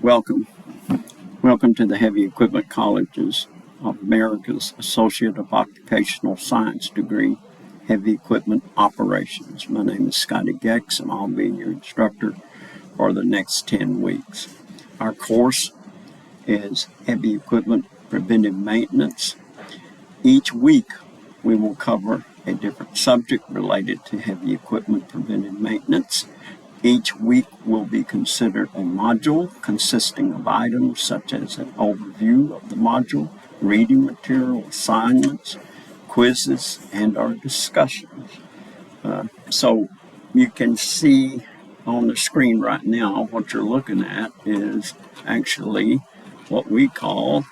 Welcome. Welcome to the Heavy Equipment Colleges of America's Associate of Occupational Science degree, Heavy Equipment Operations. My name is Scotty Gex, and I'll be your instructor for the next 10 weeks. Our course is Heavy Equipment Preventive Maintenance. Each week, we will cover a different subject related to heavy equipment preventive maintenance. Each week will be considered a module consisting of items such as an overview of the module, reading material, assignments, quizzes, and our discussions. So you can see on the screen right now what you're looking at is actually what we call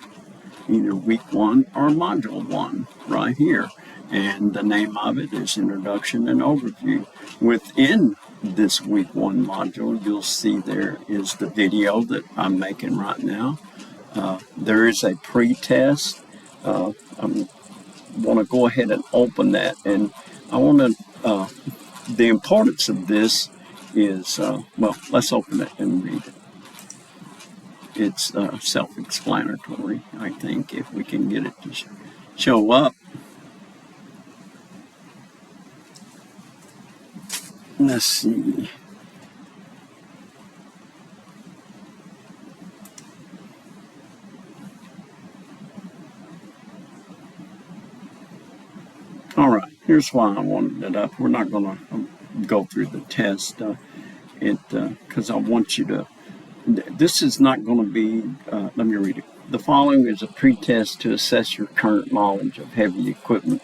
either week 1 or module 1 right here. And the name of it is Introduction and Overview. Within this week 1 module, you'll see there is the video that I'm making right now. There is a pre-test. I want to go ahead and open that, and I want to, the importance of this is, well, let's open it and read it. It's self-explanatory, I think, if we can get it to show up. Let's see. All right, here's why I wanted it up. We're not going to go through the test because I want you to. This is not going to be, let me read it. The following is a pre-test to assess your current knowledge of heavy equipment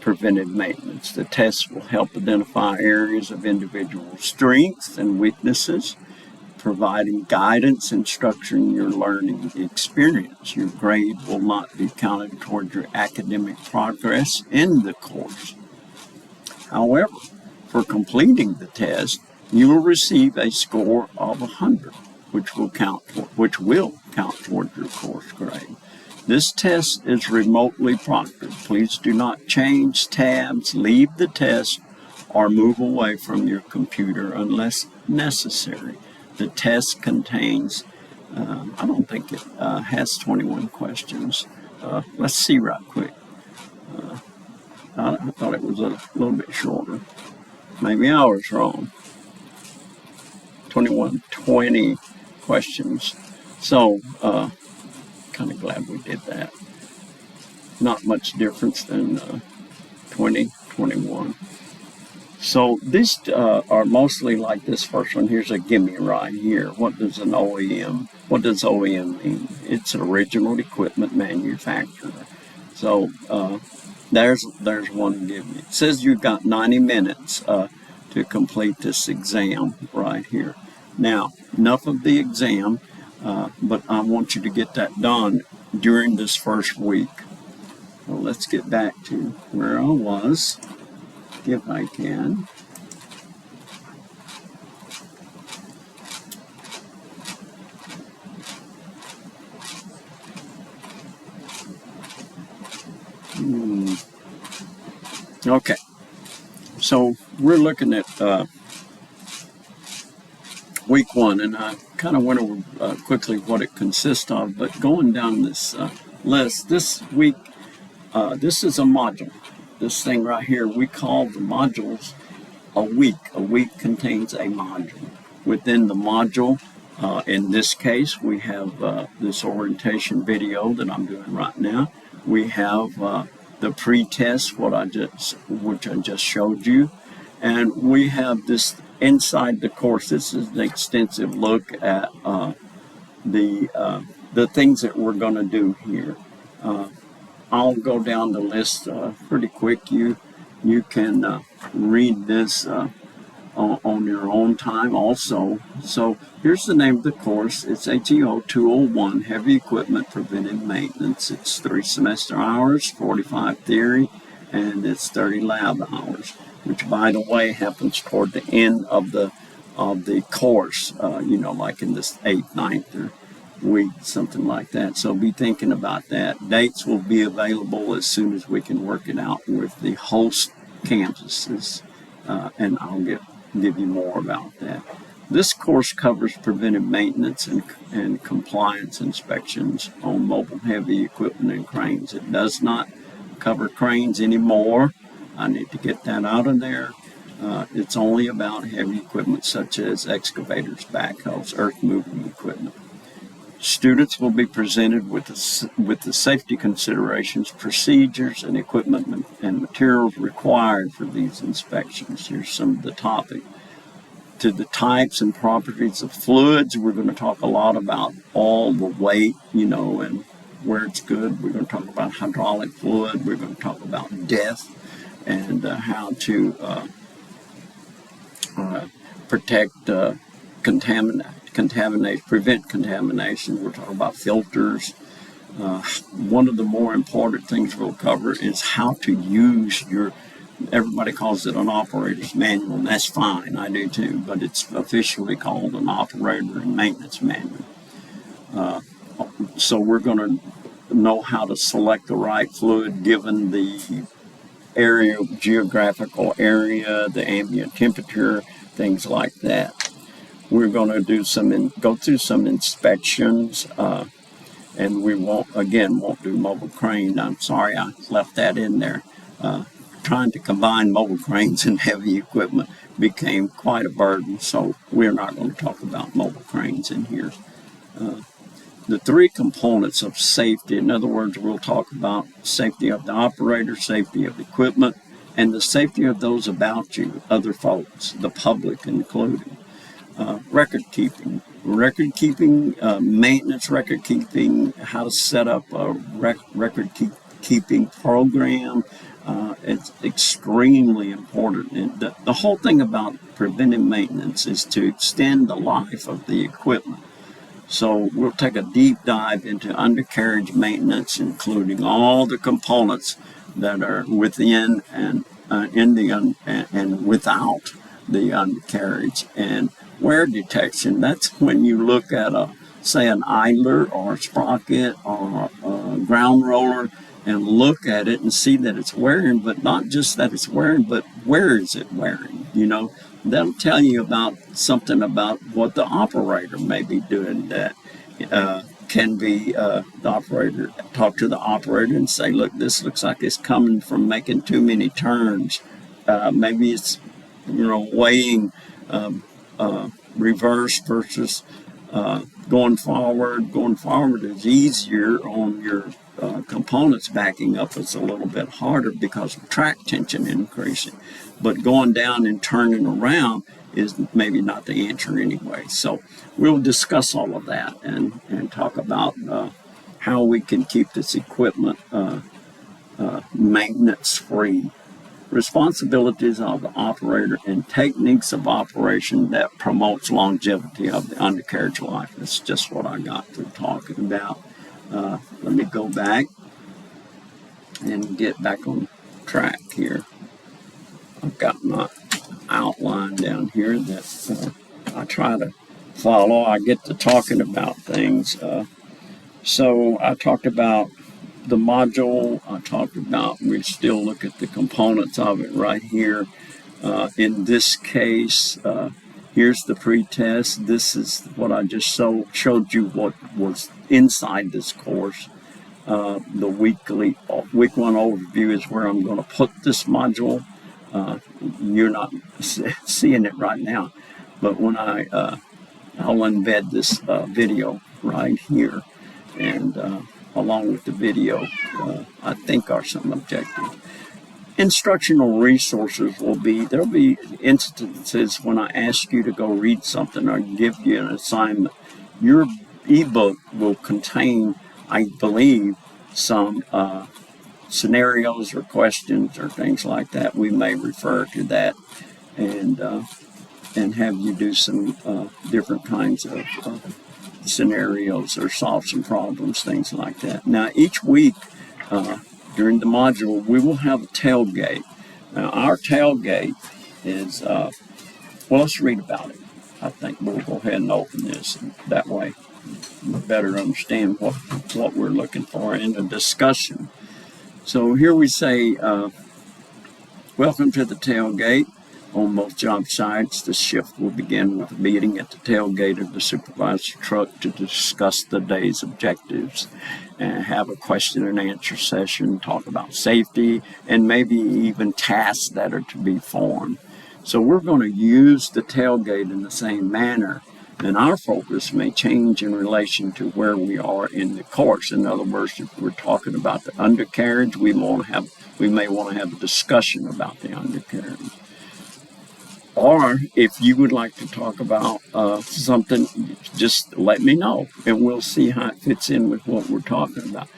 preventive maintenance. The test will help identify areas of individual strengths and weaknesses, providing guidance and structuring your learning experience. Your grade will not be counted toward your academic progress in the course. However, for completing the test, you will receive a score of 100, which will count toward your course grade. This test is remotely proctored. Please do not change tabs, leave the test, or move away from your computer unless necessary. The test contains, I don't think it has 21 questions. Let's see right quick. I thought it was a little bit shorter. Maybe I was wrong. 20 questions. So, kind of glad we did that. Not much difference than 2021. So these are mostly like this first one. Here's a gimme right here. What does an OEM? What does OEM mean? It's an original equipment manufacturer. So there's one gimme. It says you've got 90 minutes to complete this exam right here. Now, enough of the exam. But I want you to get that done during this first week. Well, let's get back to where I was, if I can. Okay, so we're looking at week 1, and I kind of went over quickly what it consists of, but going down this list, this week, this is a module. This thing right here, we call the modules a week. A week contains a module. Within the module, in this case, we have this orientation video that I'm doing right now. We have the pre-test, which I just showed you, and we have this inside the course. This is an extensive look at the things that we're going to do here. I'll go down the list pretty quick. You can read this on your own time also. So here's the name of the course. It's HEO201, Heavy Equipment Preventive Maintenance. It's 3 semester hours, 45 theory, and it's 30 lab hours, which, by the way, happens toward the end of the course, like in this 8th, 9th week, something like that. So be thinking about that. Dates will be available as soon as we can work it out with the host campuses, and I'll give you more about that. This course covers preventive maintenance and compliance inspections on mobile heavy equipment and cranes. It does not cover cranes anymore. I need to get that out of there. It's only about heavy equipment such as excavators, backhoes, earth moving equipment. Students will be presented with the safety considerations, procedures, and equipment and materials required for these inspections. Here's some of the topic. To the types and properties of fluids, we're going to talk a lot about all the weight, and where it's good. We're going to talk about hydraulic fluid. We're going to talk about depth and how to protect prevent contamination. We're talking about filters. One of the more important things we'll cover is how to use everybody calls it an operator's manual, and that's fine, I do too, but it's officially called an operator and maintenance manual. So we're going to know how to select the right fluid given the geographical area, the ambient temperature, things like that. We're going to go through some inspections, and we won't do mobile crane. I'm sorry I left that in there. Trying to combine mobile cranes and heavy equipment became quite a burden, so we're not going to talk about mobile cranes in here. The three components of safety, in other words, we'll talk about safety of the operator, safety of equipment, and the safety of those about you, other folks, the public included. Record keeping, maintenance record keeping, how to set up a record keeping program. It's extremely important. And the whole thing about preventive maintenance is to extend the life of the equipment. So we'll take a deep dive into undercarriage maintenance, including all the components that are within and and without the undercarriage. And wear detection, that's when you look at say an idler or a sprocket or a ground roller and look at it and see that it's wearing, but not just that it's wearing, but where is it wearing? That'll tell you about something about what the operator may be doing. That can be the operator, talk to the operator and say, look, this looks like it's coming from making too many turns. Maybe it's, weighing reverse versus going forward. Going forward is easier on your components. Backing up is a little bit harder because of track tension increasing. But going down and turning around is maybe not the answer anyway. So we'll discuss all of that and talk about how we can keep this equipment maintenance free. Responsibilities of the operator and techniques of operation that promotes longevity of the undercarriage life. That's just what I got through talking about. Let me go back and get back on track here. I've got my outline down here that I try to follow. I get to talking about things. So I talked about the module. I talked about, we still look at the components of it right here. In this case, here's the pre-test. This is what I just showed you what was inside this course. The week one overview is where I'm going to put this module. You're not seeing it right now, but when I'll embed this video right here, and along with the video, I think are some objectives. Instructional resources there'll be instances when I ask you to go read something or give you an assignment. Your ebook will contain, I believe, some scenarios or questions or things like that. We may refer to that and have you do some different kinds of scenarios or solve some problems, things like that. Now, each week during the module, we will have a tailgate. Now, our tailgate is, let's read about it. I think we'll go ahead and open this, and that way we better understand what we're looking for in the discussion. So here we say, welcome to the tailgate. On most job sites, the shift will begin with a meeting at the tailgate of the supervisor's truck to discuss the day's objectives and have a question and answer session, talk about safety, and maybe even tasks that are to be formed. So we're going to use the tailgate in the same manner, and our focus may change in relation to where we are in the course. In other words, if we're talking about the undercarriage, we may want to have a discussion about the undercarriage. Or if you would like to talk about something, just let me know, and we'll see how it fits in with what we're talking about.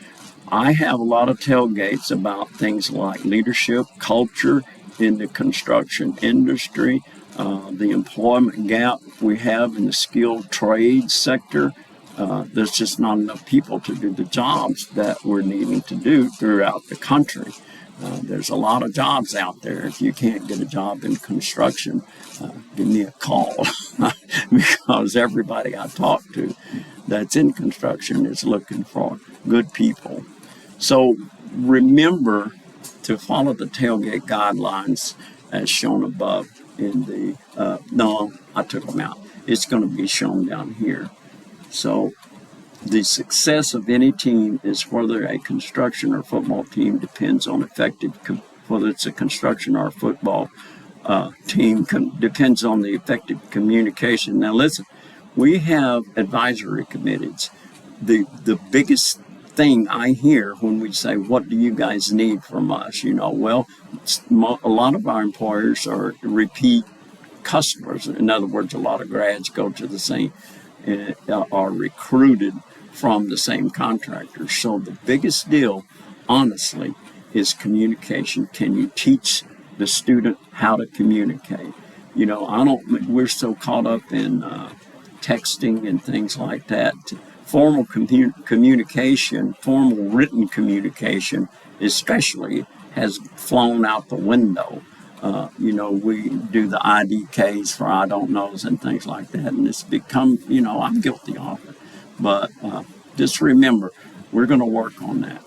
I have a lot of tailgates about things like leadership, culture in the construction industry, the employment gap we have in the skilled trades sector. There's just not enough people to do the jobs that we're needing to do throughout the country. There's a lot of jobs out there. If you can't get a job in construction, give me a call because everybody I talk to that's in construction is looking for good people. So remember to follow the tailgate guidelines as shown above in the, no, I took them out. It's going to be shown down here. So the success of any team is whether a construction or football team depends on whether it's a construction or a football team depends on the effective communication. Now listen, we have advisory committees. The biggest thing I hear when we say, what do you guys need from us? Well, a lot of our employers are repeat customers. In other words, a lot of grads go to the same, are recruited from the same contractors. So the biggest deal, honestly, is communication. Can you teach the student how to communicate? We're so caught up in texting and things like that. Formal communication, formal written communication, especially, has flown out the window. We do the IDKs for I don't knows and things like that, and it's become, I'm guilty of it. But just remember, we're going to work on that.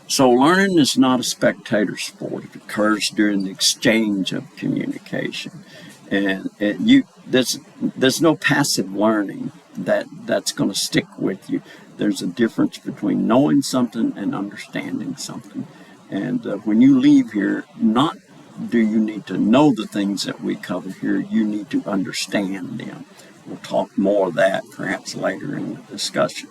So learning is not a spectator sport. It occurs during the exchange of communication. And there's no passive learning that's going to stick with you. There's a difference between knowing something and understanding something. And when you leave here, not do you need to know the things that we cover here, you need to understand them. We'll talk more of that perhaps later in the discussion.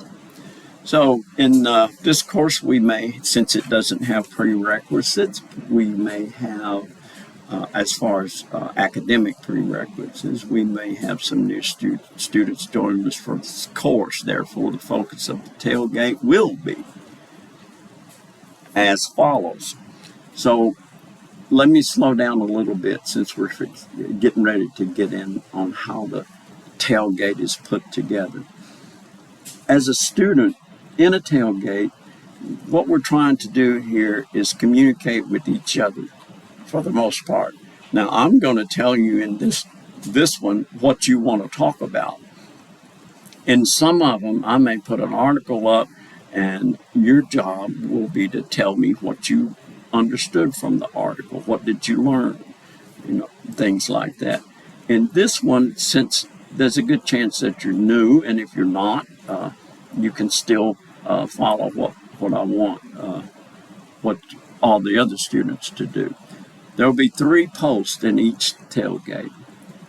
So in this course, we may, since it doesn't have prerequisites, we may have, as far as academic prerequisites, we may have some new students joining us for this course. Therefore, the focus of the tailgate will be as follows. So let me slow down a little bit since we're getting ready to get in on how the tailgate is put together. As a student in a tailgate, what we're trying to do here is communicate with each other for the most part. Now, I'm going to tell you in this one what you want to talk about. In some of them, I may put an article up, and your job will be to tell me what you understood from the article. What did you learn? Things like that. In this one, since there's a good chance that you're new, and if you're not, you can still follow what I want, what all the other students to do. There will be 3 posts in each tailgate,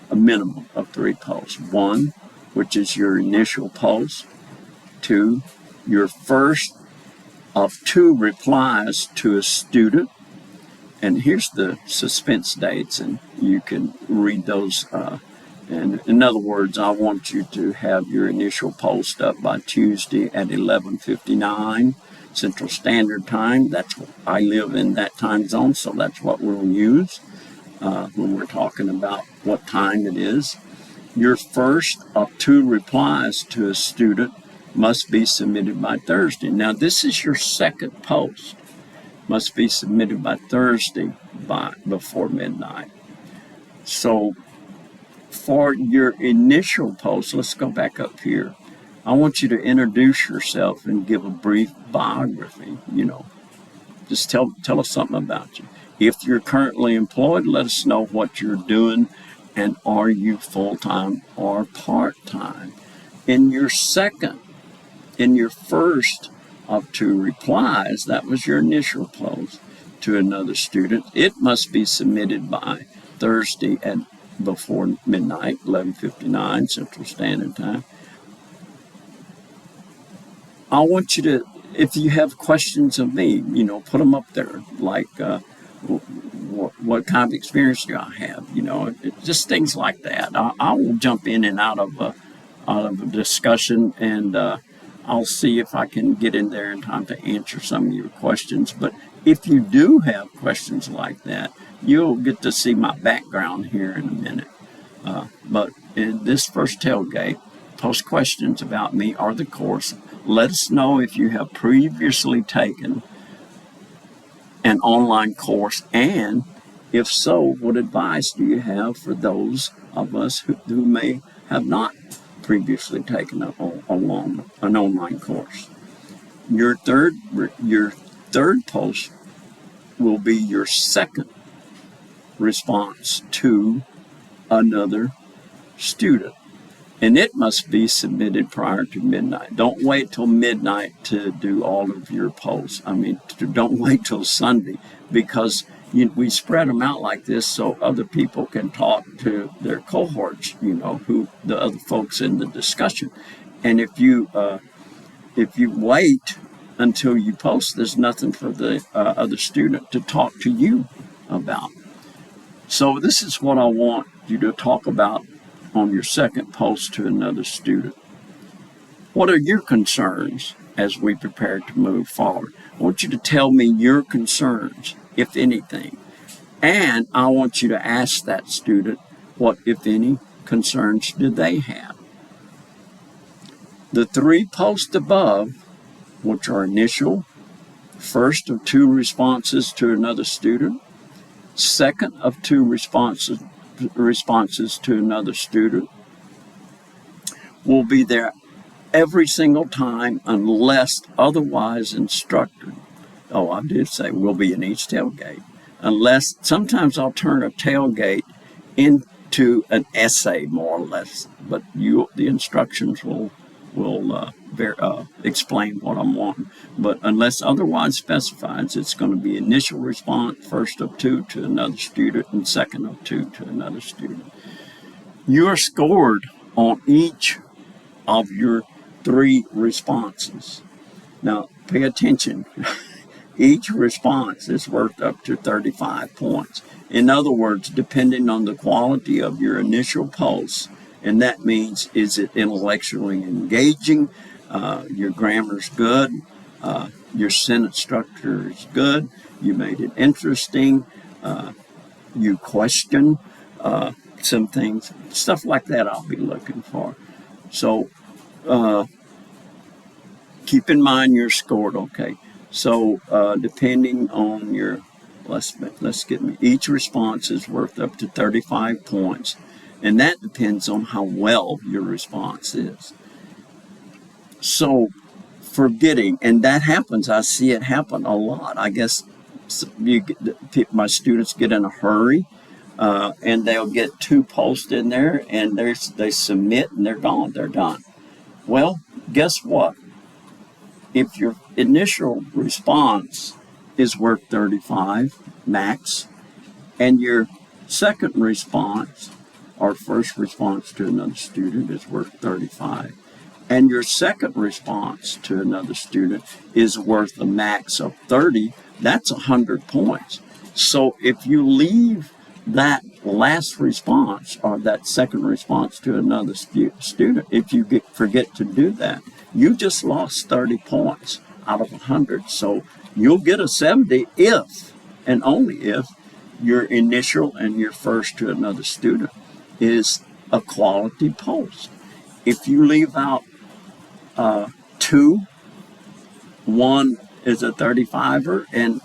a minimum of 3 posts. 1, which is your initial post. 2, your first of 2 replies to a student. And here's the suspense dates, and you can read those. And in other words, I want you to have your initial post up by Tuesday at 11:59 Central Standard Time. I live in that time zone, so that's what we'll use when we're talking about what time it is. Your first of 2 replies to a student must be submitted by Thursday. Now, this is your second post. Must be submitted by Thursday before midnight. So for your initial post, let's go back up here. I want you to introduce yourself and give a brief biography. Just tell us something about you. If you're currently employed, let us know what you're doing and are you full-time or part-time. In your first of 2 replies, that was your initial post to another student, it must be submitted by Thursday at before midnight, 11:59 Central Standard Time. I want you to, if you have questions of me, put them up there, like what kind of experience do I have, just things like that. I will jump in and out of a discussion, and I'll see if I can get in there in time to answer some of your questions. But if you do have questions like that, you'll get to see my background here in a minute. But in this first tailgate, post questions about me or the course. Let us know if you have previously taken an online course, and if so, what advice do you have for those of us who may have not previously taken an online course. Your third post will be your second response to another student, and it must be submitted prior to midnight. Don't wait till midnight to do all of your posts. Don't wait till Sunday, because we spread them out like this so other people can talk to their cohorts, who the other folks in the discussion. And if you wait until you post, there's nothing for the other student to talk to you about. So this is what I want you to talk about on your second post to another student. What are your concerns as we prepare to move forward? I want you to tell me your concerns, if anything. And I want you to ask that student, what, if any, concerns do they have? The 3 posts above, which are initial, first of 2 responses to another student, second of 2 responses to another student, will be there every single time unless otherwise instructed. Oh, I did say will be in each tailgate. Unless, sometimes I'll turn a tailgate into an essay, more or less, but the instructions will explain what I'm wanting. But unless otherwise specified, it's going to be initial response, first of 2 to another student, and second of 2 to another student. You are scored on each of your 3 responses. Now, pay attention. Each response is worth up to 35 points. In other words, depending on the quality of your initial posts, and that means, is it intellectually engaging? Your grammar's good. Your sentence structure is good. You made it interesting. You question some things. Stuff like that I'll be looking for. So keep in mind you're scored, okay? So depending on your, each response is worth up to 35 points. And that depends on how well your response is. So forgetting, and that happens, I see it happen a lot. I guess my students get in a hurry, and they'll get 2 posts in there, and they submit, and they're gone, they're done. Well, guess what? If your initial response is worth 35 max, and your second response or first response to another student is worth 35, and your second response to another student is worth a max of 30, that's 100 points. So if you leave that last response or that second response to another student, if you forget to do that, you just lost 30 points out of 100. So you'll get a 70 if, and only if, your initial and your first to another student is a quality post. If you leave out 2, 1 is a 35er, and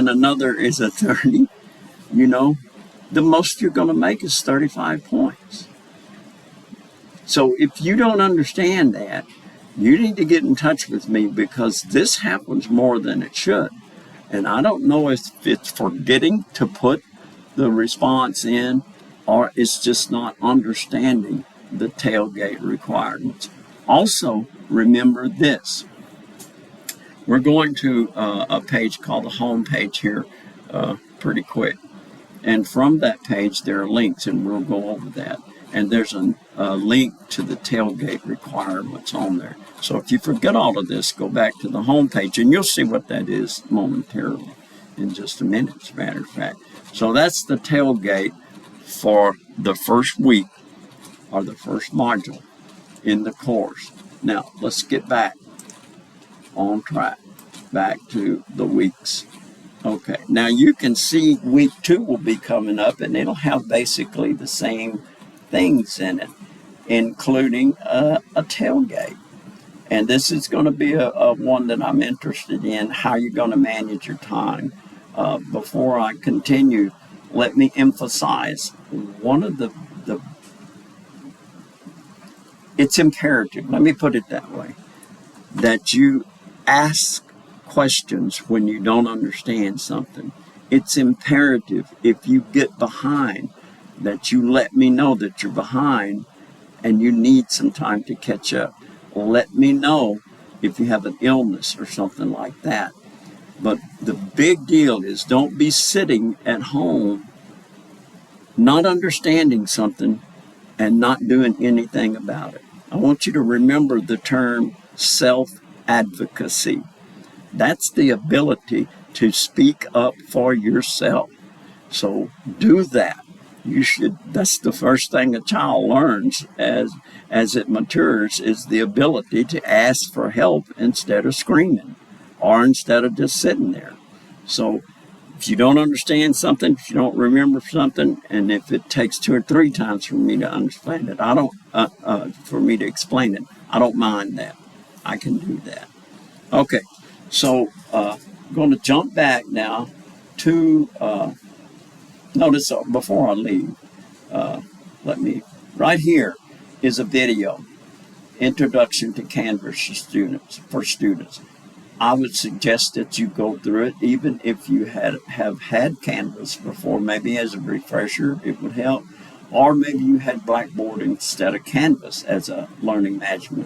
another is a 30, the most you're going to make is 35 points. So if you don't understand that, you need to get in touch with me, because this happens more than it should. And I don't know if it's forgetting to put the response in or it's just not understanding the tailgate requirements. Also, remember this. We're going to a page called the home page here pretty quick. And from that page, there are links, and we'll go over that. And there's a link to the tailgate requirements on there. So if you forget all of this, go back to the home page, and you'll see what that is momentarily in just a minute, as a matter of fact. So that's the tailgate for the first week or the first module in the course. Now, let's get back on track, back to the weeks. Okay, now you can see week 2 will be coming up, and it'll have basically the same things in it, including a tailgate. And this is going to be a one that I'm interested in, how you're going to manage your time. Before I continue, let me emphasize one of the it's imperative, let me put it that way, that you ask questions when you don't understand something. It's imperative if you get behind that you let me know that you're behind and you need some time to catch up. Let me know if you have an illness or something like that. But the big deal is don't be sitting at home not understanding something and not doing anything about it. I want you to remember the term self-advocacy. That's the ability to speak up for yourself. So do that. You should. That's the first thing a child learns as it matures, is the ability to ask for help instead of screaming or instead of just sitting there. So if you don't understand something, if you don't remember something, and if it takes 2 or 3 times for me to understand it, for me to explain it, I don't mind that. I can do that. Okay, so I'm going to jump back now to, notice before I leave, right here is a video, Introduction to Canvas for students. I would suggest that you go through it, even if you have had Canvas before, maybe as a refresher, it would help. Or maybe you had Blackboard instead of Canvas as a learning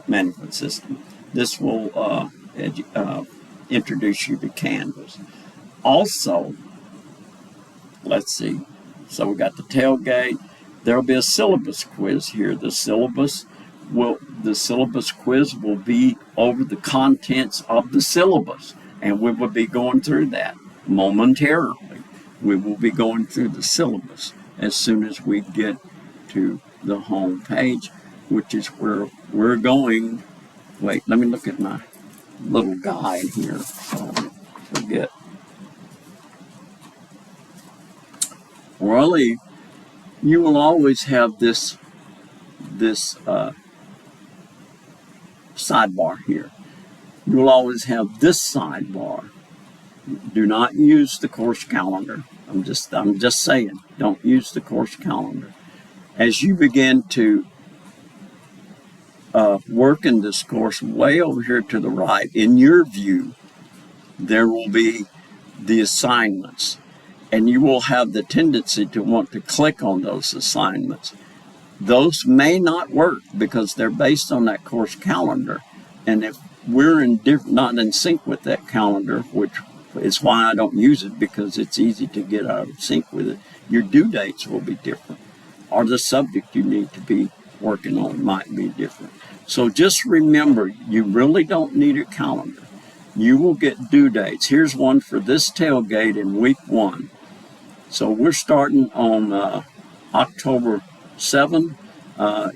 management system. This will introduce you to Canvas. Also, let's see. So we got the tailgate. There'll be a syllabus quiz here. The syllabus quiz will be over the contents of the syllabus, and we will be going through that momentarily. We will be going through the syllabus as soon as we get to the home page, which is where we're going. Wait, let me look at my little guide here so I don't forget. Before I leave, you will always have this sidebar here. You will always have this sidebar. Do not use the course calendar. I'm just saying, don't use the course calendar. As you begin to work in this course, way over here to the right, in your view, there will be the assignments. And you will have the tendency to want to click on those assignments. Those may not work because they're based on that course calendar. And if we're not in sync with that calendar, which is why I don't use it, because it's easy to get out of sync with it, your due dates will be different. Or the subject you need to be working on might be different. So just remember, you really don't need a calendar. You will get due dates. Here's one for this tailgate in week 1. So we're starting on October 7th.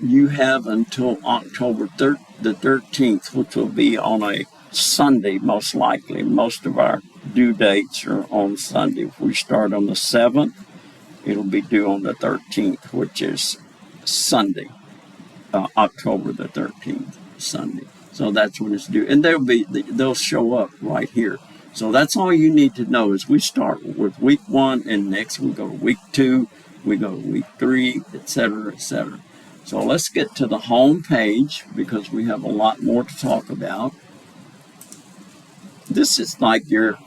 You have until October the 13th, which will be on a Sunday, most likely. Most of our due dates are on Sunday. If we start on the 7th, it'll be due on the 13th, which is Sunday, October the 13th, Sunday. So that's when it's due. And they'll show up right here. So that's all you need to know is we start with week 1, and next we go to week 2, we go to week 3, etc., etc. So let's get to the home page because we have a lot more to talk about. This is like your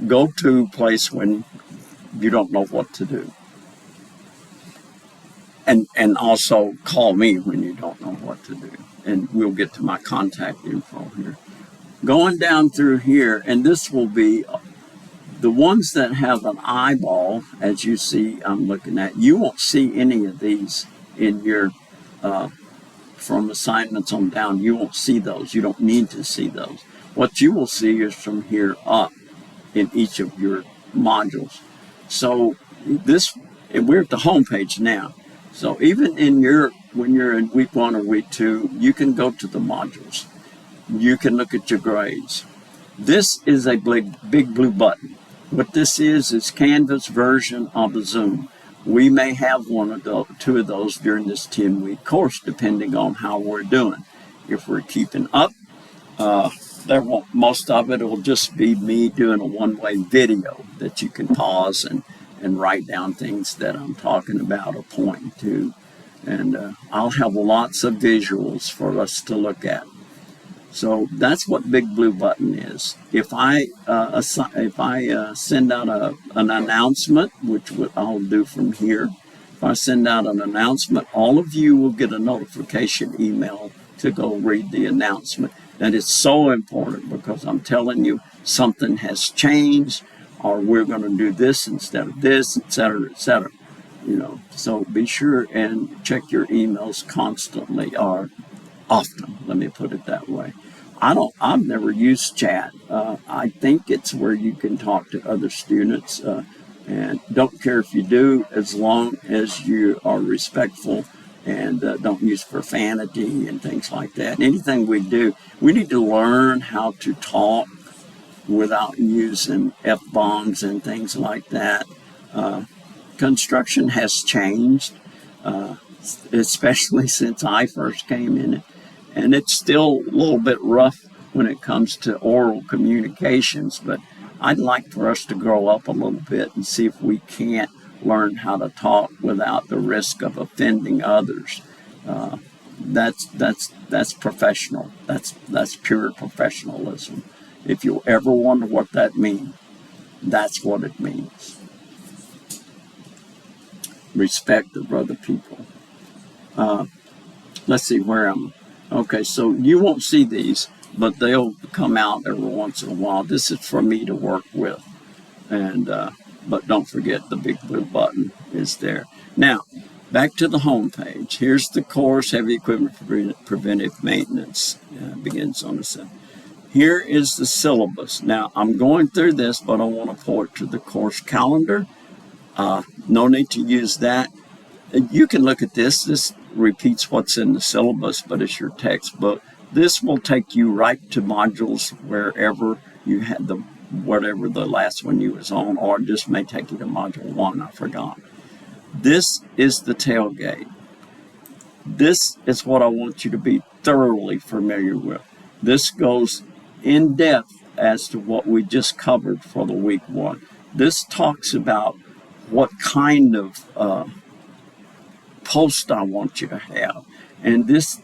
go to a place when you don't know what to do. And also call me when you don't know what to do. And we'll get to my contact info here. Going down through here, and this will be the ones that have an eyeball, as you see I'm looking at. You won't see any of these in your, from assignments on down. You won't see those. You don't need to see those. What you will see is from here up in each of your modules. So this, and we're at the home page now. So even in your, when you're in week 1 or week 2, you can go to the modules. You can look at your grades. This is a big blue button. What this is Canva's version of a Zoom. We may have one of those, 2 of those during this 10-week course, depending on how we're doing. If we're keeping up, there won't, most of it will just be me doing a one-way video that you can pause and write down things that I'm talking about or pointing to. And I'll have lots of visuals for us to look at. So that's what big blue button is. If I send out an announcement, which I'll do from here, if I send out an announcement, all of you will get a notification email to go read the announcement. That is so important because I'm telling you something has changed, or we're going to do this instead of this, et cetera, et cetera. You know, so be sure and check your emails constantly, or often, let me put it that way. I've never used chat. I think it's where you can talk to other students, and don't care if you do, as long as you are respectful and don't use profanity and things like that. Anything we do, we need to learn how to talk without using F-bombs and things like that. Construction has changed, especially since I first came in it. And it's still a little bit rough when it comes to oral communications, but I'd like for us to grow up a little bit and see if we can't learn how to talk without the risk of offending others. That's professional. That's pure professionalism. If you ever wonder what that means, that's what it means. Respect of other people. Let's see where I'm. Okay, so you won't see these, but they'll come out every once in a while. This is for me to work with. And but don't forget the big blue button is there. Now, back to the home page. Here's the course, Heavy Equipment Preventive Maintenance. Begins on the 7th. Here is the syllabus. Now, I'm going through this, but I want to point to the course calendar. No need to use that. You can look at this. This repeats what's in the syllabus, but it's your textbook. This will take you right to modules wherever you had the, whatever the last one you was on, or just may take you to module 1, I forgot. This is the tailgate. This is what I want you to be thoroughly familiar with. This goes in depth as to what we just covered for the week 1. This talks about what kind of post I want you to have. And this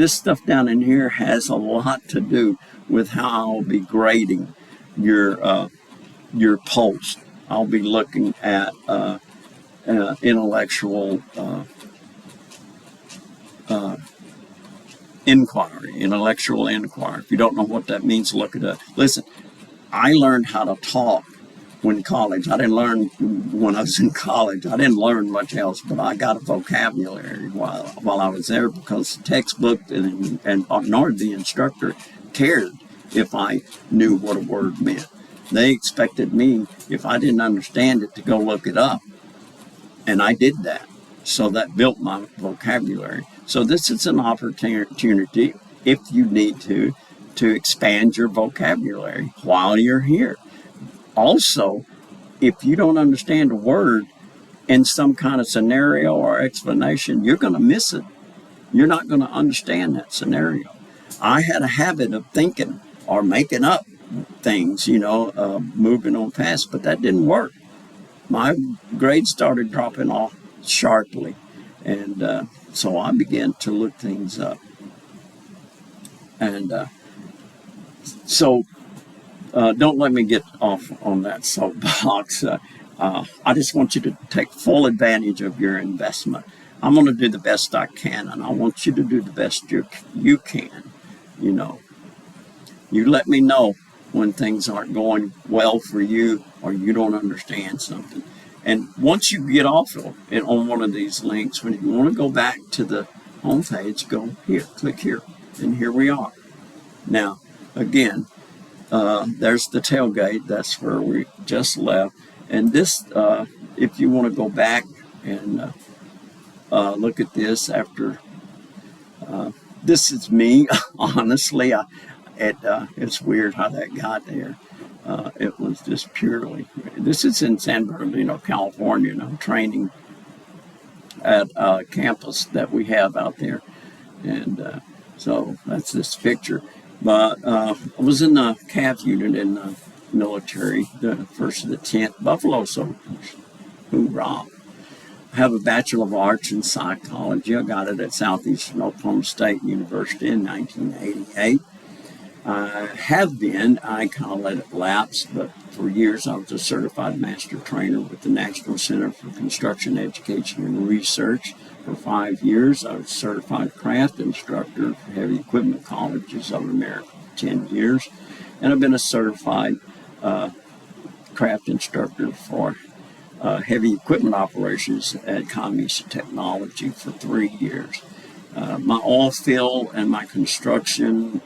stuff down in here has a lot to do with how I'll be grading your post. I'll be looking at intellectual inquiry. If you don't know what that means, look it up. Listen, I learned how to talk when college. I didn't learn when I was in college. I didn't learn much else, but I got a vocabulary while I was there, because the textbook and nor the instructor cared if I knew what a word meant. They expected me, if I didn't understand it, to go look it up. And I did that. So that built my vocabulary. So this is an opportunity, if you need to expand your vocabulary while you're here. Also, if you don't understand a word in some kind of scenario or explanation, you're going to miss it. You're not going to understand that scenario. I had a habit of thinking or making up things, moving on past, but that didn't work. My grades started dropping off sharply, and so I began to look things up. And so don't let me get off on that soapbox. I just want you to take full advantage of your investment. I'm going to do the best I can, and I want you to do the best you can. You know, you let me know when things aren't going well for you or you don't understand something. And once you get off of it on one of these links, when you want to go back to the homepage, go here, click here, and here we are. Now, again, there's the tailgate. That's where we just left. And this, if you want to go back and look at this after, this is me, honestly. It's weird how that got there. It was just purely, this is in San Bernardino, California, and I'm training at a campus that we have out there. And so that's this picture. But I was in the CAV unit in the military, the 1st of the 10th Buffalo Soldiers. Hoorah. I have a Bachelor of Arts in Psychology. I got it at Southeastern Oklahoma State University in 1988. I have been, I kind of let it lapse, but for years I was a certified master trainer with the National Center for Construction Education and Research. For 5 years, I was a certified craft instructor for heavy equipment colleges of America for 10 years. And I've been a certified craft instructor for heavy equipment operations at Combis Technology for 3 years. My oil field and my construction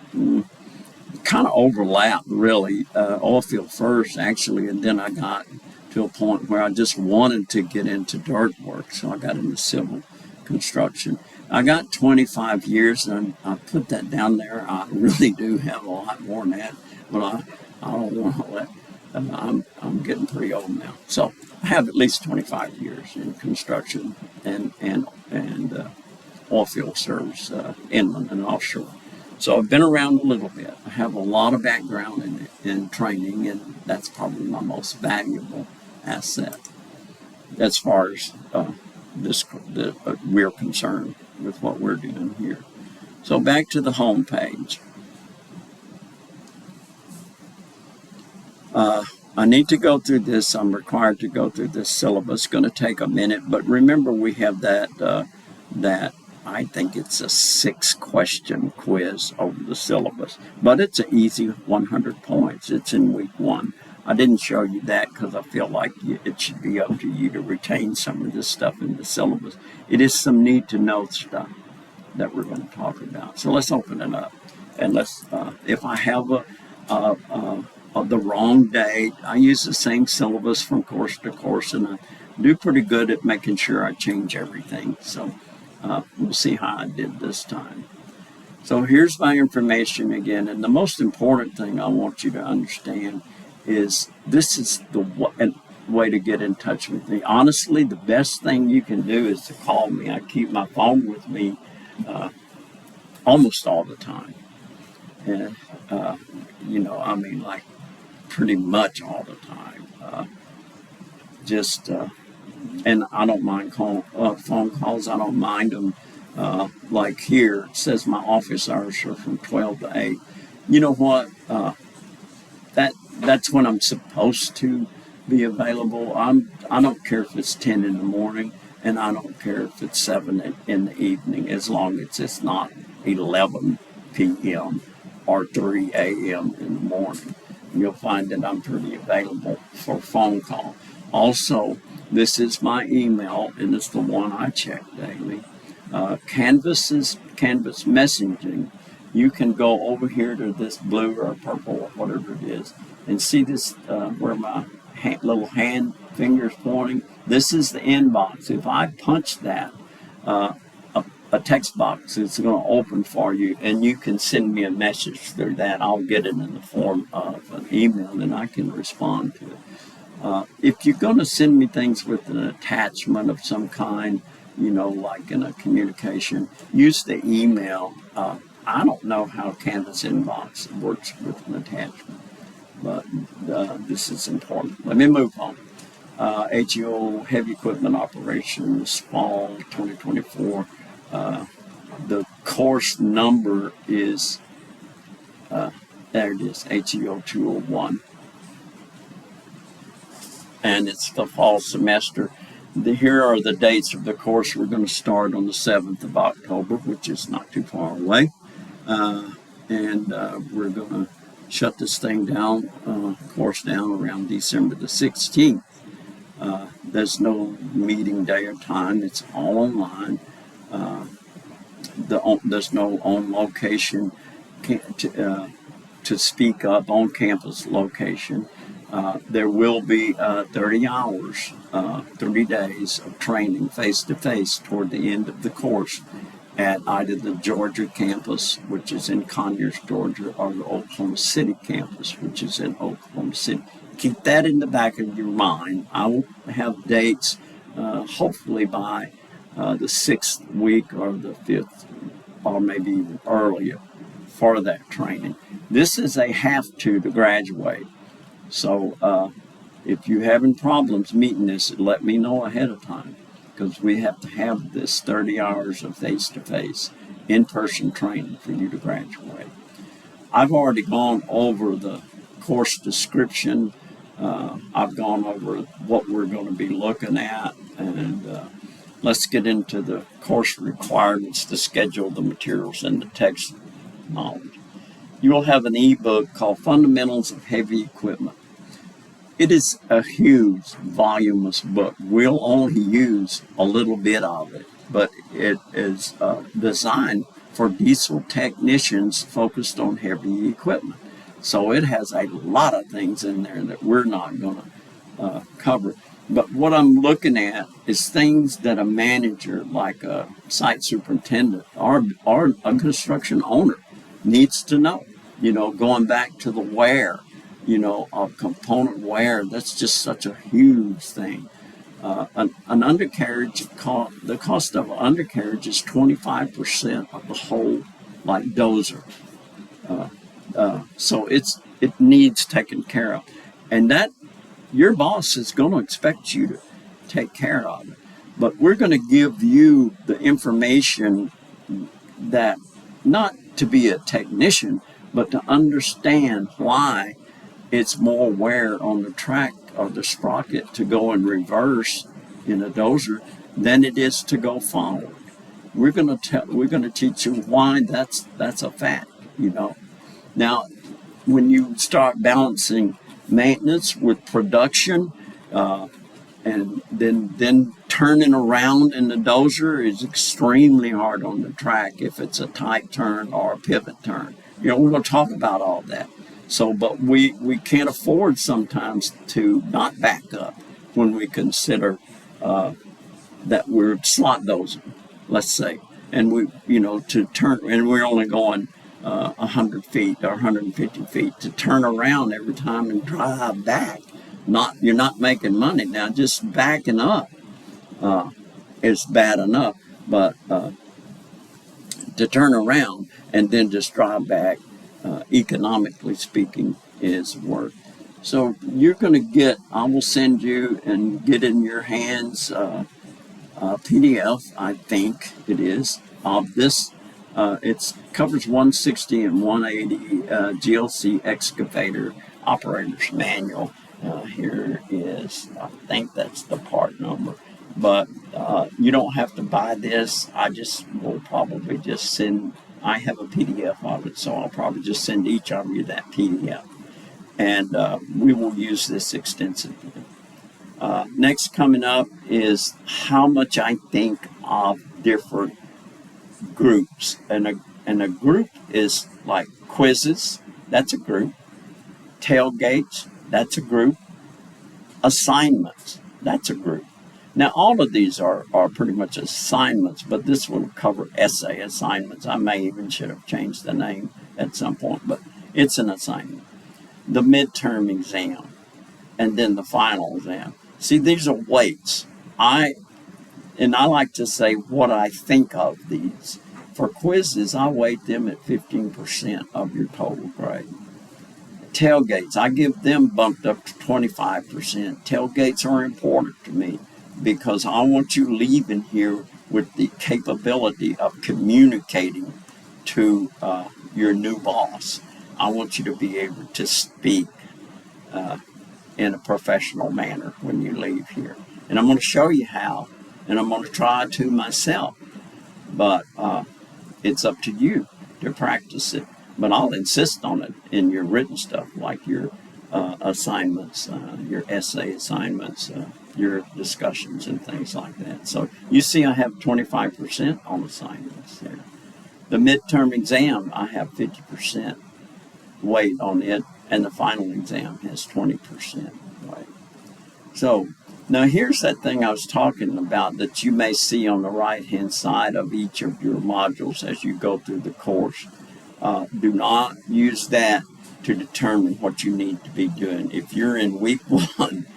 kind of overlap, really. Oil field first, actually, and then I got to a point where I just wanted to get into dirt work, so I got into civil construction. I got 25 years, and I put that down there. I really do have a lot more than that, but I don't want to let. I'm getting pretty old now, so I have at least 25 years in construction and oil field service, inland and offshore. So I've been around a little bit. I have a lot of background in training, and that's probably my most valuable asset as far as we're concerned with what we're doing here. So back to the home page. I need to go through this. I'm required to go through this syllabus. It's going to take a minute, but remember we have that I think it's a 6-question quiz over the syllabus, but it's an easy 100 points. It's in week 1. I didn't show you that because I feel like it should be up to you to retain some of this stuff in the syllabus. It is some need to know stuff that we're going to talk about. So let's open it up, and let's. If I have the wrong date, I use the same syllabus from course to course, and I do pretty good at making sure I change everything. So. We'll see how I did this time. So here's my information again, and the most important thing I want you to understand is this is the way to get in touch with me. Honestly, the best thing you can do is to call me. I keep my phone with me almost all the time. And, I mean, like pretty much all the time. And I don't mind phone calls. I don't mind them. Like here, it says my office hours are from 12 to 8. You know what? That's when I'm supposed to be available. I don't care if it's 10 in the morning, and I don't care if it's 7 in the evening, as long as it's not 11 p.m. or 3 a.m. in the morning. And you'll find that I'm pretty available for a phone call. Also, this is my email, and it's the one I check daily. Canvas messaging. You can go over here to this blue or purple or whatever it is, and see this where my little hand finger's pointing. This is the inbox. If I punch that, a text box is going to open for you, and you can send me a message through that. I'll get it in the form of an email, and I can respond to it. If you're going to send me things with an attachment of some kind, like in a communication, use the email. I don't know how Canvas Inbox works with an attachment, but this is important. Let me move on. HEO Heavy Equipment Operations, Fall 2024. The course number is There it is, HEO201. And it's the fall semester. Here are the dates of the course. We're going to start on the 7th of October, which is not too far away. And we're going to shut this thing down, course down around December the 16th. There's no meeting day or time. It's all online. There's no on location to speak up, on campus location. There will be 30 hours, 30 days of training face-to-face toward the end of the course at either the Georgia campus, which is in Conyers, Georgia, or the Oklahoma City campus, which is in Oklahoma City. Keep that in the back of your mind. I will have dates hopefully by the 6th week or the 5th, or maybe even earlier, for that training. This is a have-to graduate. So if you're having problems meeting this, let me know ahead of time, because we have to have this 30 hours of face-to-face in-person training for you to graduate. I've already gone over the course description. I've gone over what we're going to be looking at, and let's get into the course requirements to schedule the materials and the text knowledge. You will have an ebook called Fundamentals of Heavy Equipment. It is a huge, voluminous book. We'll only use a little bit of it, but it is designed for diesel technicians focused on heavy equipment. So it has a lot of things in there that we're not going to cover. But what I'm looking at is things that a manager, like a site superintendent or a construction owner, needs to know. You know, going back to the wear, of component wear, that's just such a huge thing. An undercarriage, the cost of an undercarriage is 25% of the whole, like, dozer. So it needs taken care of. And that, your boss is going to expect you to take care of it. But we're going to give you the information that, not to be a technician, but to understand why it's more wear on the track or the sprocket to go in reverse in a dozer than it is to go forward. We're going to teach you why that's a fact. Now, when you start balancing maintenance with production, and then turning around in the dozer is extremely hard on the track if it's a tight turn or a pivot turn. We're going to talk about all that. So, but we can't afford sometimes to not back up when we consider that we're slot dozing, let's say, and to turn, and we're only going 100 feet or 150 feet to turn around every time and drive back. You're not making money. Now, just backing up is bad enough, but to turn around and then just drive back, economically speaking, is worth. So you're going to get, I will send you and get in your hands a PDF, I think it is, of this. It covers 160 and 180 GLC excavator operator's manual. Here is, I think that's the part number. But you don't have to buy this. I just will probably just send, I have a PDF of it, so I'll probably just send each of you that PDF. And we will use this extensively. Next coming up is how much I think of different groups. And a group is like quizzes, that's a group. Tailgates, that's a group. Assignments, that's a group. Now, all of these are pretty much assignments, but this will cover essay assignments. I may even should have changed the name at some point, but it's an assignment. The midterm exam, and then the final exam. See, these are weights. I like to say what I think of these. For quizzes, I weight them at 15% of your total grade. Tailgates, I give them bumped up to 25%. Tailgates are important to me because I want you leaving here with the capability of communicating to your new boss. I want you to be able to speak in a professional manner when you leave here. And I'm going to show you how, and I'm going to try to myself. But it's up to you to practice it. But I'll insist on it in your written stuff, like your assignments, your essay assignments, your discussions and things like that. So you see I have 25% on assignments there. The midterm exam, I have 50% weight on it, and the final exam has 20% weight. So now here's that thing I was talking about that you may see on the right-hand side of each of your modules as you go through the course. Do not use that to determine what you need to be doing. If you're in week 1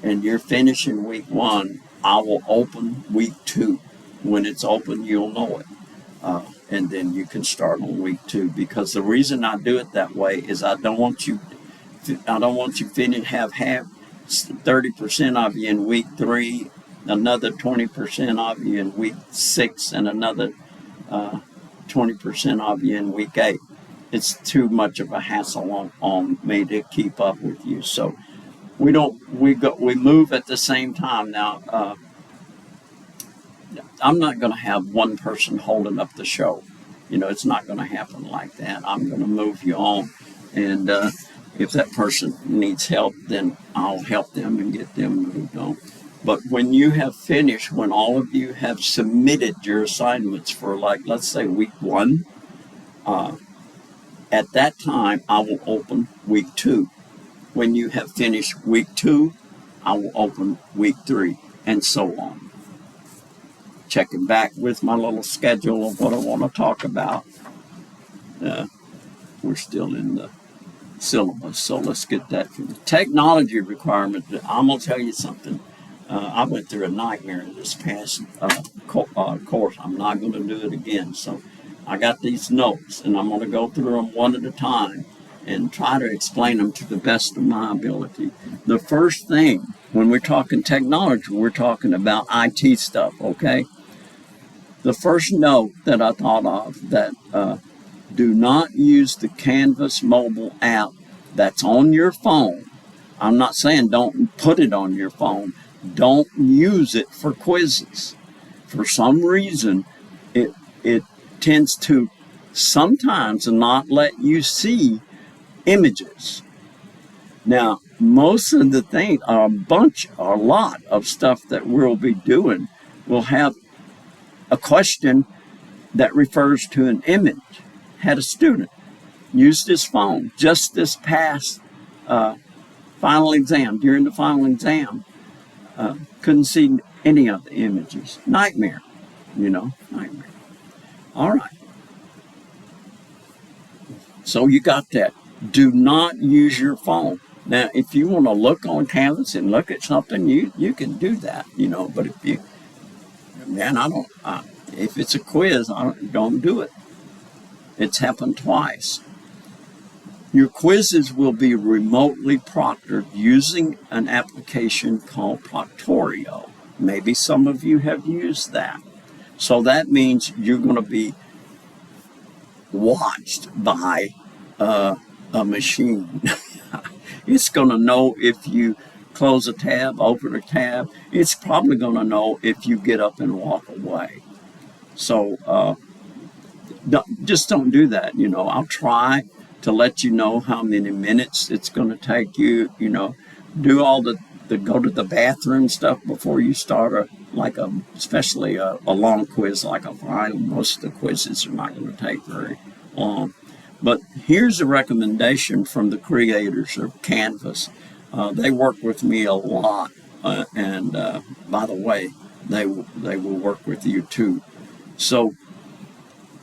and you're finishing week 1, I will open week 2. When it's open, you'll know it. And then you can start on week 2. Because the reason I do it that way is I don't want you have 30% of you in week 3, another 20% of you in week 6, and another 20% of you in week 8. It's too much of a hassle on me to keep up with you. So we move at the same time. Now, I'm not going to have one person holding up the show. It's not going to happen like that. I'm going to move you on. And if that person needs help, then I'll help them and get them moved on. But when you have finished, when all of you have submitted your assignments for, let's say week 1, at that time, I will open week 2. When you have finished week 2, I will open week 3, and so on. Checking back with my little schedule of what I want to talk about. We're still in the syllabus, so let's get that. Technology requirement, I'm going to tell you something. I went through a nightmare in this past course. I'm not going to do it again. So I got these notes, and I'm going to go through them one at a time and try to explain them to the best of my ability. The first thing, when we're talking technology, we're talking about IT stuff, okay? The first note that I thought of that do not use the Canvas mobile app that's on your phone. I'm not saying don't put it on your phone. Don't use it for quizzes. For some reason, it tends to sometimes not let you see images. Now, most of the things, a lot of stuff that we'll be doing will have a question that refers to an image. Had a student used his phone just this past final exam, during the final exam, couldn't see any of the images. Nightmare, nightmare. All right. So you got that. Do not use your phone. Now, if you want to look on Canvas and look at something, you can do that, but if if it's a quiz, don't do it. It's happened twice. Your quizzes will be remotely proctored using an application called Proctorio. Maybe some of you have used that. So that means you're going to be watched by a machine. It's going to know if you close a tab, open a tab. It's probably going to know if you get up and walk away. So just don't do that. I'll try to let you know how many minutes it's going to take you. Do all the go to the bathroom stuff before you start especially a long quiz like a final. Most of the quizzes are not going to take very long. But here's a recommendation from the creators of Canvas. They work with me a lot, and by the way, they will work with you too. So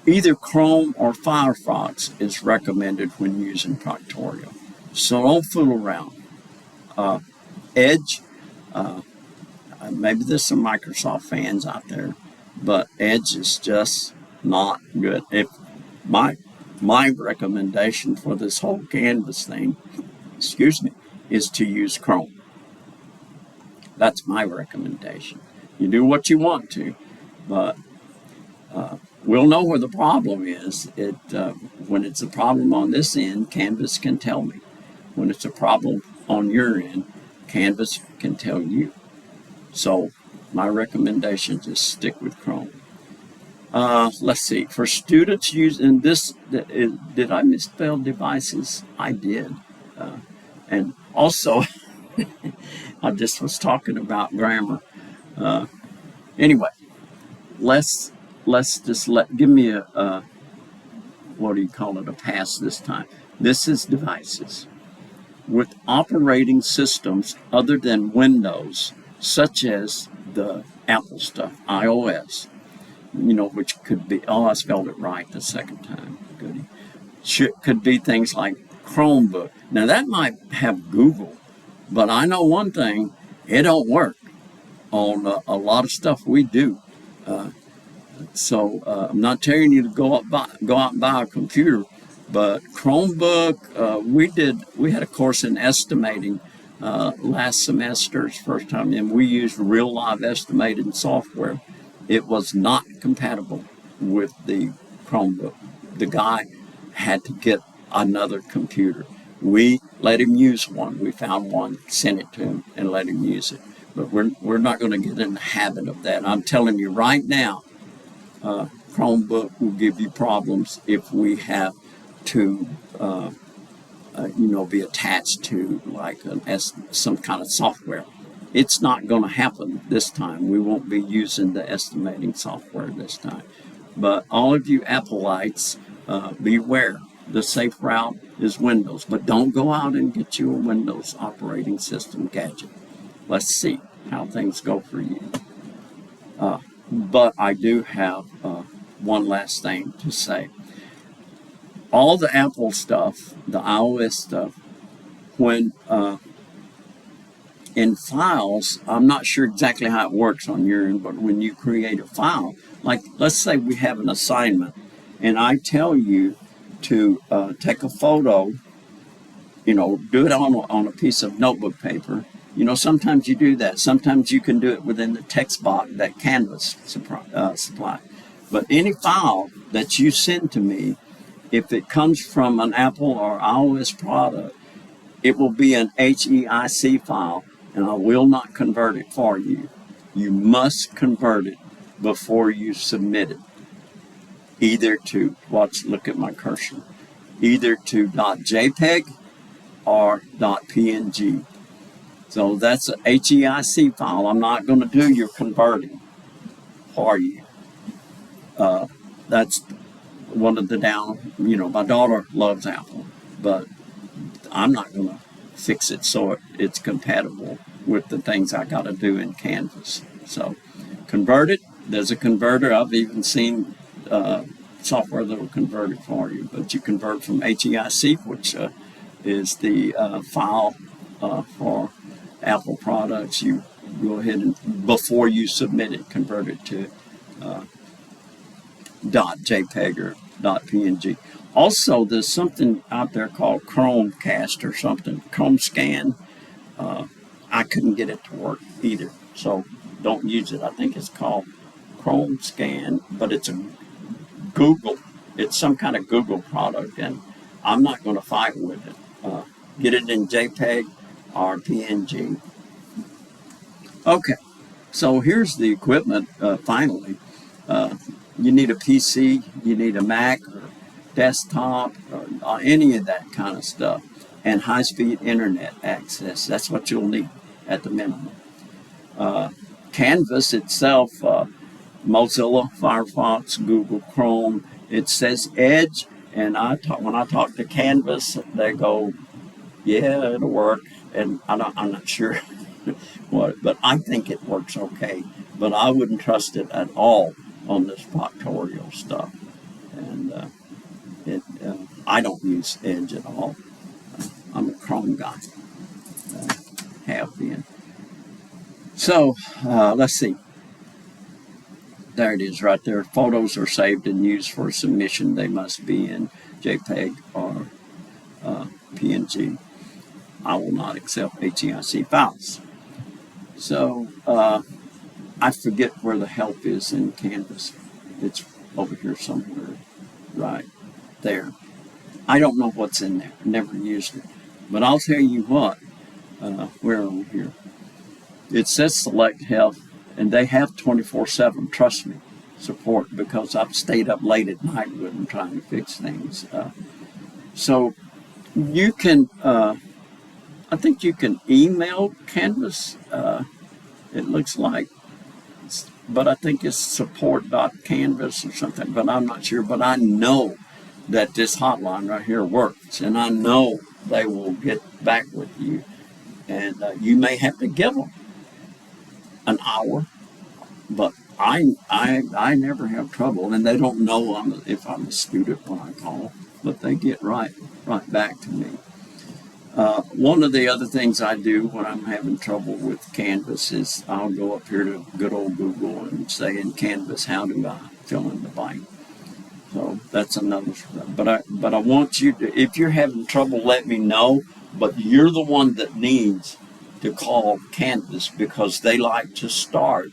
either Chrome or Firefox is recommended when using Proctorio. So don't fool around. Edge, maybe there's some Microsoft fans out there, but Edge is just not good. If my recommendation for this whole Canvas thing, is to use Chrome. That's my recommendation. You do what you want to, but we'll know where the problem is. when it's a problem on this end, Canvas can tell me. When it's a problem on your end, Canvas can tell you. So my recommendation is stick with Chrome. Let's see. For students using this, did I misspell devices? I did. And also, I just was talking about grammar. Anyway, let's just give me a what do you call it, a pass this time. This is devices. With operating systems other than Windows, such as the Apple stuff, iOS, which could be, oh, I spelled it right the second time, goody. Could be things like Chromebook. Now that might have Google, but I know one thing, it don't work on a lot of stuff we do. So I'm not telling you to go out and buy a computer, but Chromebook, we had a course in estimating last semester's first time, and we used real live estimating software. It was not compatible with the Chromebook. The guy had to get another computer. We let him use one. We found one, sent it to him, and let him use it. But we're not going to get in the habit of that. I'm telling you right now, Chromebook will give you problems if we have to, be attached to like some kind of software. It's not going to happen this time. We won't be using the estimating software this time. But all of you Appleites, beware. The safe route is Windows, but don't go out and get you a Windows operating system gadget. Let's see how things go for you. But I do have one last thing to say. All the Apple stuff, the iOS stuff, when in files, I'm not sure exactly how it works on your end, but when you create a file, like let's say we have an assignment, and I tell you to take a photo, do it on a piece of notebook paper. Sometimes you do that. Sometimes you can do it within the text box that Canvas supply. But any file that you send to me, if it comes from an Apple or iOS product, it will be an HEIC file, and I will not convert it for you. You must convert it before you submit it, either to, look at my cursor, either to .jpeg or .png. So that's an HEIC file. I'm not going to do your converting for you. That's one of the my daughter loves Apple, but I'm not going to fix it so it's compatible with the things I got to do in Canvas. So convert it. There's a converter. I've even seen software that will convert it for you, but you convert from HEIC, which is the file for Apple products. You go ahead and, before you submit it, convert it to .jpeg or .png. Also, there's something out there called Chromecast or something, Chromescan. I couldn't get it to work either, so don't use it. I think it's called Chromescan, but it's some kind of Google product, and I'm not going to fight with it. Get it in JPEG or PNG. Okay, so here's the equipment finally. You need a PC, you need a Mac or desktop or any of that kind of stuff, and high-speed internet access. That's what you'll need at the minimum. Canvas itself, Mozilla, Firefox, Google Chrome, it says Edge, and when I talk to Canvas, they go, yeah, it'll work, and I'm not sure what, but I think it works okay, but I wouldn't trust it at all on this proctorial stuff, and I don't use Edge at all. I'm a Chrome guy, have been. So let's see. There it is right there. Photos are saved and used for submission. They must be in JPEG or PNG. I will not accept HEIC files. So I forget where the help is in Canvas. It's over here somewhere, right there. I don't know what's in there. Never used it. But I'll tell you what, where are we here? It says Select Health, and they have 24/7, trust me, support, because I've stayed up late at night with them trying to fix things. So you can, I think you can email Canvas, it looks like, but I think it's support.canvas or something, but I'm not sure. But I know that this hotline right here works, and I know they will get back with you. And you may have to give them an hour, but I never have trouble, and they don't know if I'm a student when I call, but they get right back to me. One of the other things I do when I'm having trouble with Canvas is I'll go up here to good old Google and say in Canvas, how do I fill in the blank? So that's another. But I want you to, if you're having trouble, let me know. But you're the one that needs to call Canvas, because they like to start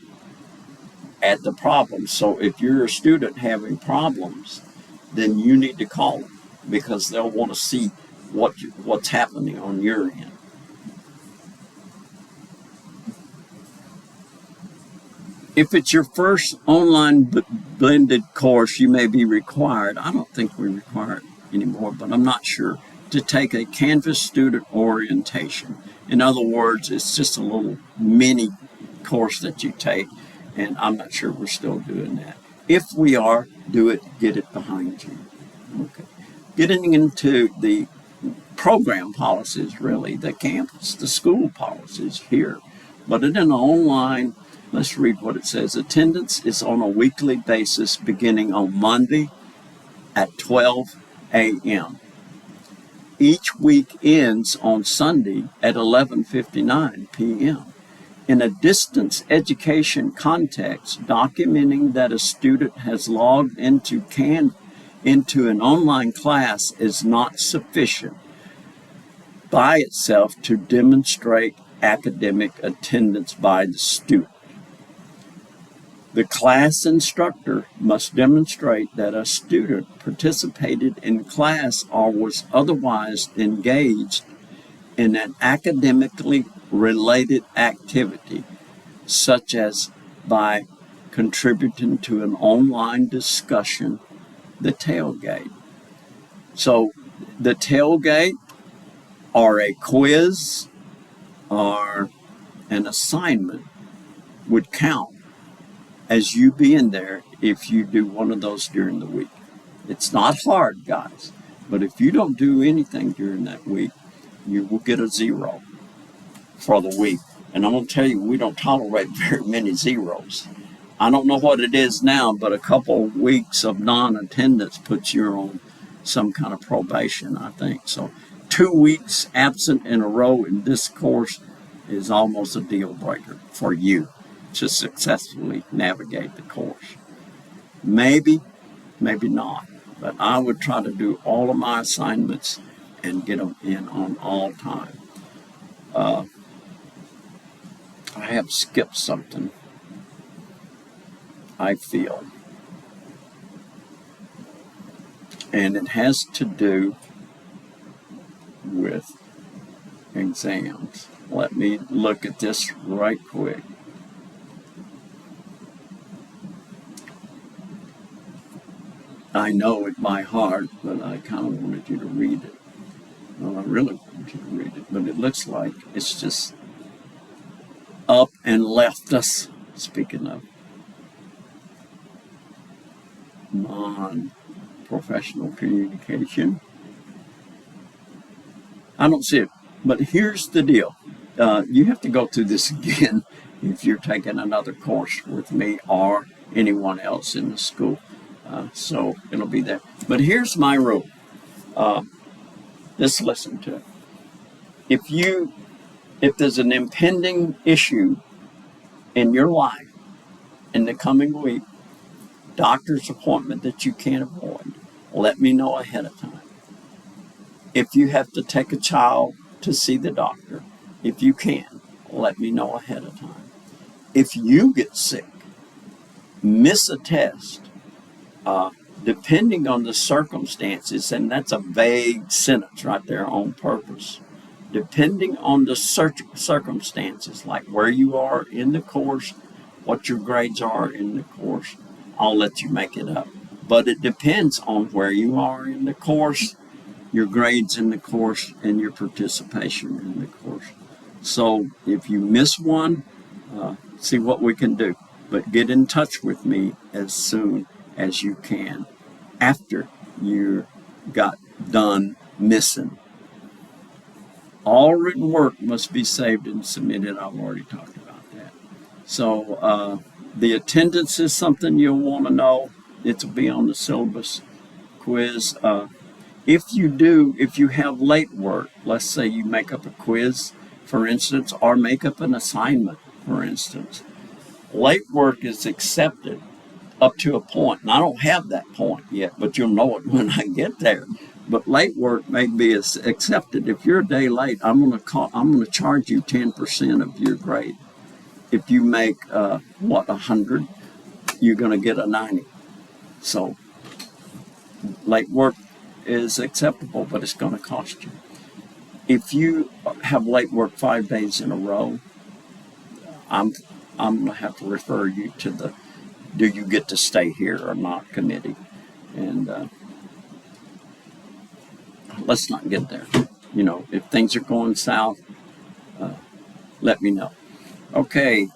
at the problem. So if you're a student having problems, then you need to call them, because they'll want to see what's happening on your end. If it's your first online blended course, you may be required, I don't think we require it anymore, but I'm not sure, to take a Canvas student orientation. In other words, it's just a little mini course that you take, and I'm not sure we're still doing that. If we are, do it, get it behind you. Okay. Getting into the program policies, really, the campus, the school policies here. But in an online, let's read what it says. Attendance is on a weekly basis beginning on Monday at 12 a.m. Each week ends on Sunday at 11:59 p.m. In a distance education context, documenting that a student has logged into an online class is not sufficient by itself to demonstrate academic attendance by the student. The class instructor must demonstrate that a student participated in class or was otherwise engaged in an academically related activity, such as by contributing to an online discussion, the tailgate. So the tailgate, or a quiz, or an assignment would count as you being there if you do one of those during the week. It's not hard, guys, but if you don't do anything during that week, you will get a 0 for the week. And I'm going to tell you, we don't tolerate very many zeros. I don't know what it is now, but a couple of weeks of non-attendance puts you on some kind of probation, I think. So 2 weeks absent in a row in this course is almost a deal breaker for you to successfully navigate the course. Maybe, maybe not, but I would try to do all of my assignments and get them in on all time. I have skipped something, I feel, and it has to do with exams. Let me look at this right quick. I know it by heart, but I kind of wanted you to read it. Well, I really wanted you to read it, but it looks like it's just up and left us, speaking of non-professional communication. I don't see it, but here's the deal. You have to go through this again if you're taking another course with me or anyone else in the school. So it'll be there. But here's my rule. Just listen to it. If there's an impending issue in your life in the coming week, doctor's appointment that you can't avoid, let me know ahead of time. If you have to take a child to see the doctor, if you can, let me know ahead of time. If you get sick, miss a test, depending on the circumstances, and that's a vague sentence right there on purpose. Depending on the circumstances, like where you are in the course, what your grades are in the course, I'll let you make it up. But it depends on where you are in the course, your grades in the course, and your participation in the course. So if you miss one, see what we can do. But get in touch with me as soon as you can after you got done missing. All written work must be saved and submitted. I've already talked about that. So the attendance is something you'll want to know. It'll be on the syllabus quiz. If you have late work, let's say you make up a quiz, for instance, or make up an assignment, for instance, late work is accepted up to a point. And I don't have that point yet, but you'll know it when I get there. But late work may be accepted. If you're a day late, I'm going to charge you 10% of your grade. If you make 100, you're going to get a 90. So late work is acceptable, but it's going to cost you. If you have late work 5 days in a row, I'm going to have to refer you to the do you get to stay here or not committee. And let's not get there. If things are going south, let me know. Okay,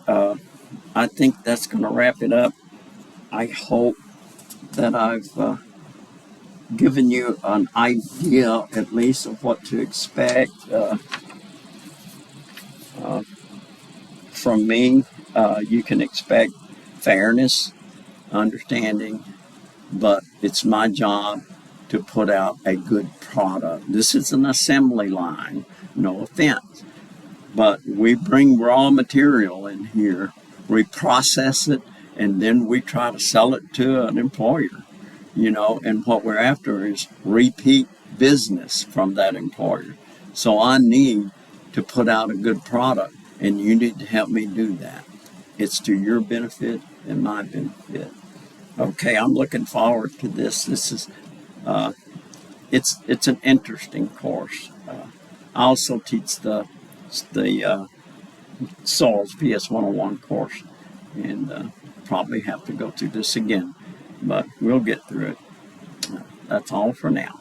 I think that's going to wrap it up. I hope that I've given you an idea, at least, of what to expect from me. You can expect fairness, understanding, but it's my job to put out a good product. This is an assembly line, no offense, but we bring raw material in here, we process it, and then we try to sell it to an employer, and what we're after is repeat business from that employer. So I need to put out a good product, and you need to help me do that. It's to your benefit and my benefit. Okay, I'm looking forward to this. This is it's an interesting course. I also teach the SOILS PS101 course, and probably have to go through this again, but we'll get through it. That's all for now.